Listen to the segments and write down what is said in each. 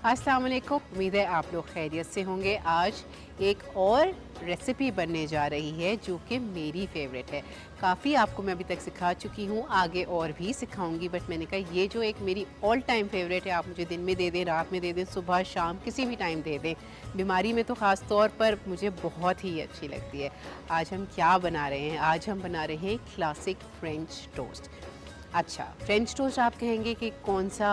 अस्सलाम वालेकुम, उम्मीद है आप लोग खैरियत से होंगे। आज एक और रेसिपी बनने जा रही है जो कि मेरी फेवरेट है। काफ़ी आपको मैं अभी तक सिखा चुकी हूँ, आगे और भी सिखाऊंगी, बट मैंने कहा ये जो एक मेरी ऑल टाइम फेवरेट है, आप मुझे दिन में दे दें, रात में दे दें, सुबह शाम किसी भी टाइम दे दें, बीमारी में तो ख़ास तौर पर मुझे बहुत ही अच्छी लगती है। आज हम क्या बना रहे हैं? आज हम बना रहे हैं क्लासिक फ्रेंच टोस्ट। अच्छा, फ्रेंच टोस्ट आप कहेंगे कि कौन सा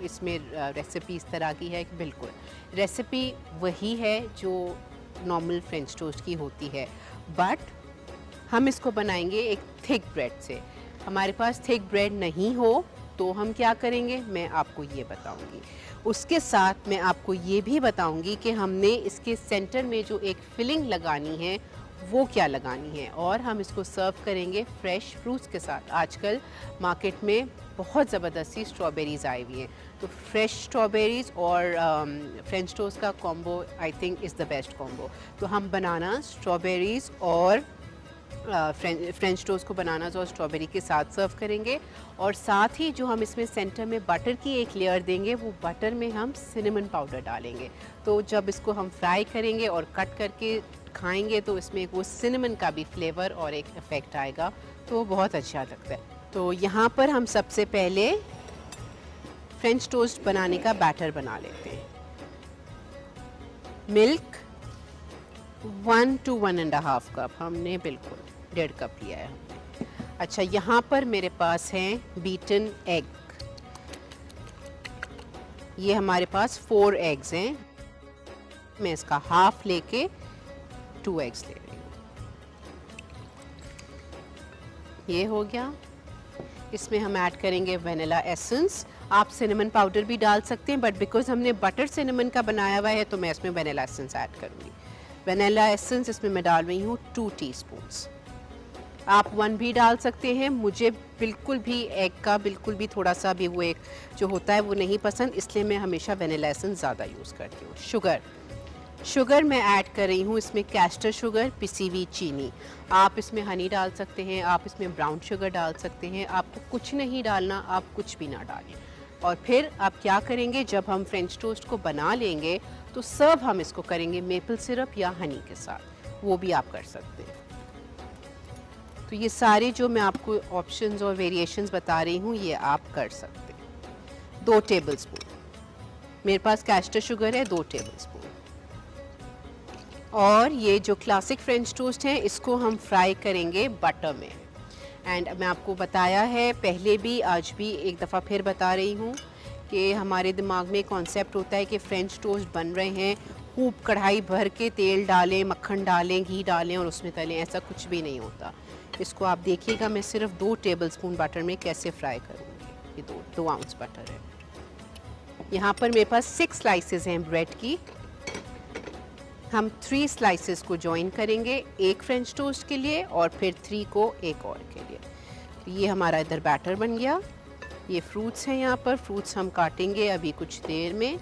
इसमें रेसिपी इस तरह की है? कि बिल्कुल रेसिपी वही है जो नॉर्मल फ्रेंच टोस्ट की होती है, बट हम इसको बनाएंगे एक थिक ब्रेड से। हमारे पास थिक ब्रेड नहीं हो तो हम क्या करेंगे, मैं आपको ये बताऊंगी। उसके साथ मैं आपको ये भी बताऊंगी कि हमने इसके सेंटर में जो एक फिलिंग लगानी है वो क्या लगानी है, और हम इसको सर्व करेंगे फ्रेश फ्रूट्स के साथ। आजकल मार्केट में बहुत ज़बरदस्ती स्ट्रॉबेरीज़ आई हुई हैं, तो फ्रेश स्ट्रॉबेरीज़ और फ्रेंच टोस्ट का combo I think is the best combo. तो हम बनाना स्ट्रॉबेरीज़ और फ्रेंच टोस्ट को बनाना और स्ट्रॉबेरी के साथ सर्व करेंगे, और साथ ही जो हम इसमें सेंटर में बटर की एक लेयर देंगे, वो बटर में हम सिनेमन पाउडर डालेंगे। तो जब इसको हम फ्राई करेंगे और कट करके खाएंगे तो इसमें वो सिनेमन का भी फ्लेवर और एक इफ़ेक्ट आएगा, तो बहुत अच्छा लगता है। तो यहाँ पर हम सबसे पहले फ्रेंच टोस्ट बनाने का बैटर बना लेते हैं। मिल्क 1 to 1.5 कप, हमने बिल्कुल 1.5 कप लिया है हमने। अच्छा, यहाँ पर मेरे पास हैं बीटन एग। ये हमारे पास 4 एग्स हैं, मैं इसका हाफ लेके 2 एग्स ले रही हूँ। ये हो गया। इसमें हम ऐड करेंगे वनीला एसेंस। आप सिनेमन पाउडर भी डाल सकते हैं, बट बिकॉज हमने बटर सिनेमन का बनाया हुआ है तो मैं इसमें वनीला एसेंस ऐड करूँगी। वनीला एसेंस इसमें मैं डाल रही हूँ 2 टीस्पून्स। आप 1 भी डाल सकते हैं। मुझे बिल्कुल भी एग का बिल्कुल भी थोड़ा सा भी वो एक जो होता है वो नहीं पसंद, इसलिए मैं हमेशा वनीला एसेंस ज़्यादा यूज़ करती हूँ। शुगर मैं ऐड कर रही हूँ इसमें कैस्टर शुगर, पिसी हुई चीनी। आप इसमें हनी डाल सकते हैं, आप इसमें ब्राउन शुगर डाल सकते हैं, आपको कुछ नहीं डालना, आप कुछ भी ना डालें। और फिर आप क्या करेंगे, जब हम फ्रेंच टोस्ट को बना लेंगे तो सर्व हम इसको करेंगे मेपल सिरप या हनी के साथ, वो भी आप कर सकते हैं। तो ये सारे जो मैं आपको ऑप्शंस और वेरिएशंस बता रही हूँ ये आप कर सकते हैं। 2 टेबलस्पून मेरे पास कैस्टर शुगर है, 2 टेबलस्पून। और ये जो क्लासिक फ्रेंच टोस्ट है इसको हम फ्राई करेंगे बटर में। एंड मैं आपको बताया है पहले भी, आज भी एक दफ़ा फिर बता रही हूँ कि हमारे दिमाग में कॉन्सेप्ट होता है कि फ्रेंच टोस्ट बन रहे हैं, खूब कढ़ाई भर के तेल डालें, मक्खन डालें, घी डालें और उसमें तलें। ऐसा कुछ भी नहीं होता। इसको आप देखिएगा, मैं सिर्फ 2 टेबलस्पून बटर में कैसे फ्राई करूँगी। ये 2 आउंस बटर है। यहाँ पर मेरे पास 6 स्लाइसेस हैं ब्रेड की। हम 3 स्लाइसेस को जॉइन करेंगे, एक फ्रेंच टोस्ट के लिए और फिर 3 को एक और के लिए। तो ये हमारा इधर बैटर बन गया। ये फ्रूट्स हैं, यहाँ पर फ्रूट्स हम काटेंगे अभी कुछ देर में।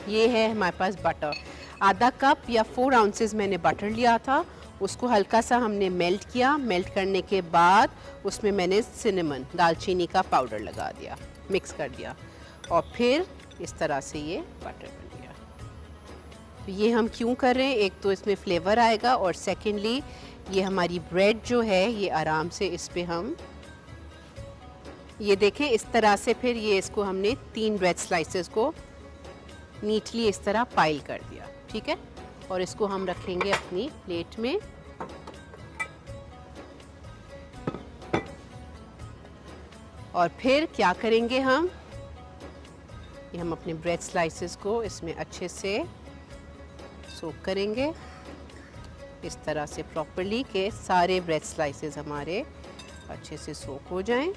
ये है हमारे पास बटर, आधा कप या 4 आउंसेस मैंने बटर लिया था, उसको हल्का सा हमने मेल्ट किया। मेल्ट करने के बाद उसमें मैंने सिनेमन, दालचीनी का पाउडर लगा दिया, मिक्स कर दिया, और फिर इस तरह से ये बटर बन गया। तो ये हम क्यों कर रहे हैं, एक तो इसमें फ्लेवर आएगा, और सेकेंडली ये हमारी ब्रेड जो है ये आराम से इस पे हम ये देखें इस तरह से, फिर ये इसको हमने 3 ब्रेड स्लाइसेस को नीटली इस तरह पाइल कर दिया, ठीक है। और इसको हम रखेंगे अपनी प्लेट में। और फिर क्या करेंगे हम, ये हम अपने ब्रेड स्लाइसेस को इसमें अच्छे से सोक करेंगे इस तरह से प्रॉपर्ली कि सारे ब्रेड स्लाइसेस हमारे अच्छे से सोक हो जाएं।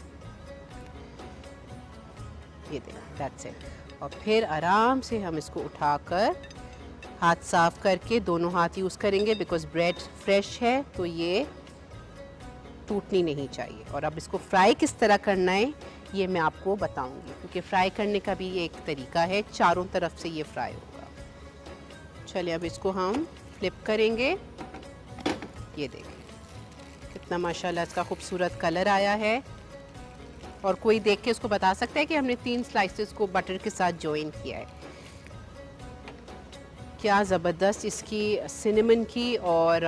ये देखो, दैट्स इट। और फिर आराम से हम इसको उठाकर हाथ साफ करके, दोनों हाथ यूज़ करेंगे बिकॉज ब्रेड फ्रेश है तो ये टूटनी नहीं चाहिए। और अब इसको फ्राई किस तरह करना है ये मैं आपको बताऊंगी, क्योंकि फ्राई करने का भी एक तरीका है, चारों तरफ से ये फ्राई होगा। चलिए अब इसको हम फ्लिप करेंगे। ये देखिए कितना माशाल्लाह इसका खूबसूरत कलर आया है, और कोई देख के उसको बता सकता है कि हमने 3 स्लाइसेस को बटर के साथ जॉइन किया है। क्या ज़बरदस्त इसकी सिनेमन की और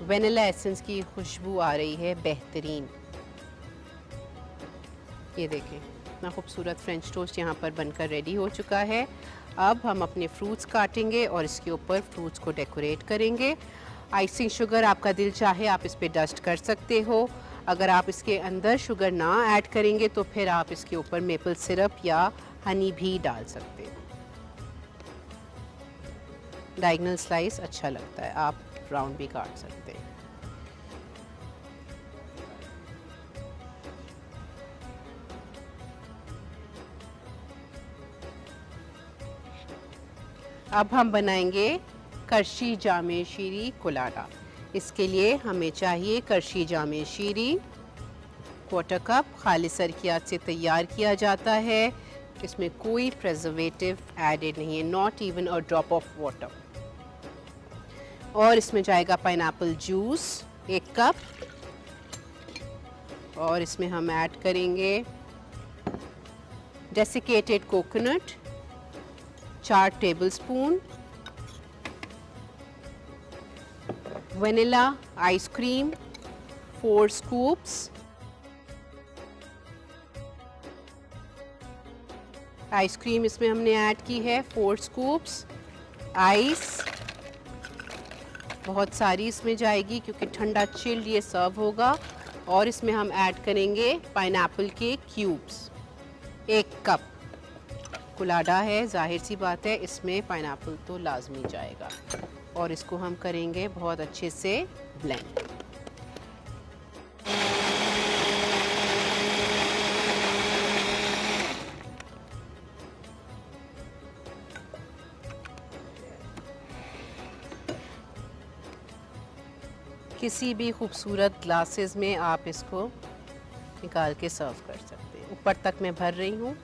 वनीला एसेंस की खुशबू आ रही है, बेहतरीन। ये देखें इतना खूबसूरत फ्रेंच टोस्ट यहाँ पर बनकर रेडी हो चुका है। अब हम अपने फ्रूट्स काटेंगे और इसके ऊपर फ्रूट्स को डेकोरेट करेंगे। आइसिंग शुगर आपका दिल चाहे आप इस पे डस्ट कर सकते हो। अगर आप इसके अंदर शुगर ना ऐड करेंगे तो फिर आप इसके ऊपर मेपल सिरप या हनी भी डाल सकते हो। डायगोनल स्लाइस अच्छा लगता है, आप राउंड भी काट सकते हैं। अब हम बनाएंगे करशी जामे शीरी कोलाडा। इसके लिए हमें चाहिए करशी जामे शीरी, 1/4 कप खालिस सरकियात से तैयार किया जाता है। इसमें कोई प्रिजर्वेटिव एडेड नहीं है, not even a drop of water. और इसमें जाएगा पाइनएप्पल जूस 1 कप, और इसमें हम ऐड करेंगे desiccated coconut 4 tablespoon, vanilla ice cream 4 scoops, ice cream इसमें हमने ऐड की है 4 स्कूप्स, आइस बहुत सारी इसमें जाएगी क्योंकि ठंडा चिल्ड ये सर्व होगा। और इसमें हम ऐड करेंगे पाइनएप्पल के क्यूब्स 1 कप। कोलाडा है, जाहिर सी बात है इसमें पाइनएप्पल तो लाजमी जाएगा। और इसको हम करेंगे बहुत अच्छे से ब्लेंड। किसी भी खूबसूरत ग्लासेस में आप इसको निकाल के सर्व कर सकते हैं। ऊपर तक मैं भर रही हूँ।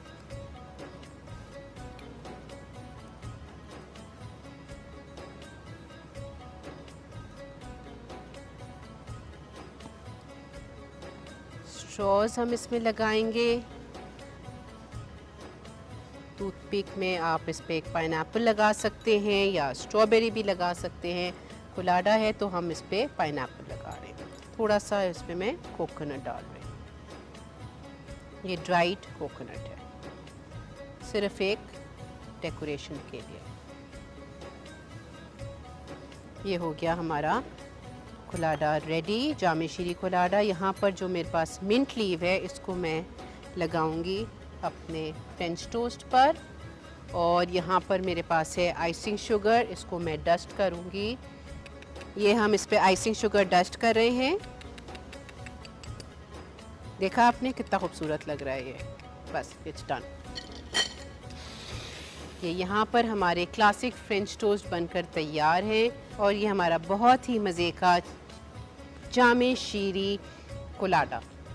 स्ट्रॉज हम इसमें लगाएंगे। टूथपिक में आप इस पे एक पाइनएप्पल लगा सकते हैं या स्ट्रॉबेरी भी लगा सकते हैं। कोलाडा है तो हम इस पे पाइनएप्पल लगा रहे हैं। थोड़ा सा इसमें मैं कोकोनट डाल रही हूँ। ये ड्राइड कोकोनट है, सिर्फ एक डेकोरेशन के लिए। ये हो गया हमारा कोलाडा रेडी, जामे शीरी कोलाडा। यहाँ पर जो मेरे पास मिंट लीव है इसको मैं लगाऊंगी अपने फ्रेंच टोस्ट पर। और यहाँ पर मेरे पास है आइसिंग शुगर, इसको मैं डस्ट करूँगी। ये हम इस पे आइसिंग शुगर डस्ट कर रहे हैं। देखा आपने कितना खूबसूरत लग रहा है ये। बस इट्स डन। ये यहाँ पर हमारे क्लासिक फ्रेंच टोस्ट बनकर तैयार है। और ये हमारा बहुत ही मज़े का जामे शीरी कोलाडा।